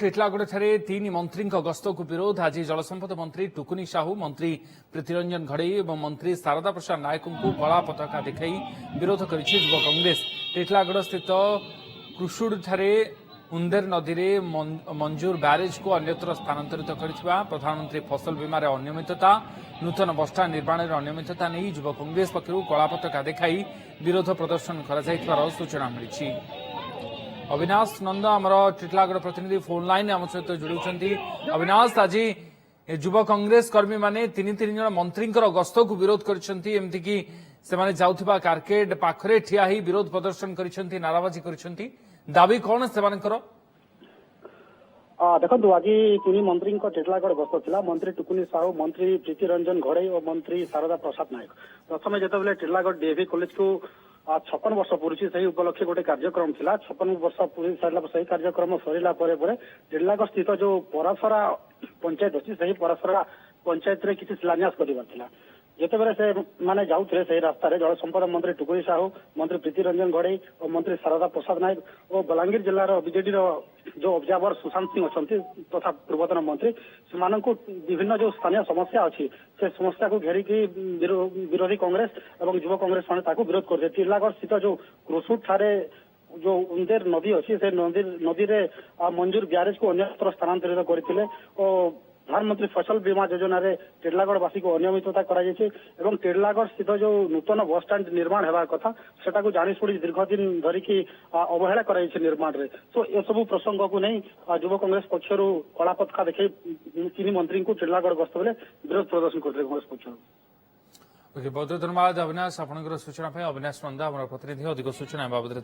टिटलागढ़ तीन मंत्री गस्त को विरोध आज जलसंपद मंत्री टुकुनी साहू मंत्री प्रीतिरंजन घड़ई और मंत्री शारदा प्रसाद नायक को कला पताका देखा विरोध कर युवा कांग्रेस टिटलागढ़ स्थित कृषुड़ उंदेर नदी में मंजूर ब्यारेज को अन्यत्र स्थानांतरित कर प्रधानमंत्री फसल बीमा अनियमितता नूतन बसस्टाण्ड निर्माण अनियमितता नहीं युवा कांग्रेस पक्षर कला पताका देखा विरोध प्रदर्शन कर सूचना मिली। अविनाश नंद आमर टिटलागढ़ प्रतिनिधि फोन लाइन आम सहित जोड़ी। अविनाश आज युवा कांग्रेस कर्मी माने तीन जन मंत्री गस्त को विरोध करमती से जाउथिबा कारकेड पाखरे ठिया ही विरोध प्रदर्शन कर नाराबाजी कर दाबी कौन से देखो आज तीन मंत्री टिटलागढ़ गस्त था मंत्री टुकुनी साहू मंत्री प्रीतिरंजन घड़ई और मंत्री शारदा प्रसाद नायक प्रथम जो टिटलागढ़ डीएवी कॉलेज को 56 वर्ष पूरी से उपलक्षे गोटे कार्यक्रम था 56 वर्ष पूरी सारा से कार्यक्रम सरला टिटलागढ़ स्थित जो परासरा पंचायत अच्छी से परासरा पंचायत रे किसी शिलान्यास कर जिते बेले से माने जाऊे से रास्ता जल संपद मंत्री टुकुनी साहू मंत्री प्रीतिरंजन घड़ई और मंत्री शारदा प्रसाद नायक और बलांगीर जिलार बीजेडी जो ऑब्जर्वर सुशांत सिंह अच्छा तथा पूर्वतन मंत्री से विभिन्न जो स्थानीय समस्या अच्छी से समस्या को घेरिकी विरोधी कांग्रेस और युवा कांग्रेस मैंने विरोध करते टिटलागढ़ स्थित जो कृषुड़ ठारे जो उंदेर नदी अच्छी से नदी रे मंजूर ब्यारेज को अन्यत्र स्थानांतरित करते प्रधानमंत्री फसल बीमा योजना रे टिटलागढ़वासी को अनियमितता कर टिटलागढ़ स्थित जो नूतन बस स्टाण्ड निर्माण होगा कथा सेटा को जाशुणी दीर्घ दिन धरिकी अवहेला कर निर्माण रे तो ये सब प्रसंग को नहीं युवा कांग्रेस पक्षर कला पताका देखे तीन मंत्री को टिटलागढ़ गस्त बेले विरोध प्रदर्शन करते कांग्रेस पक्षर। बहुत धन्यवाद अविनाश आपंकर सूचना अविनाश नंदा प्रतिनिधि अधिक सूचना बाबद।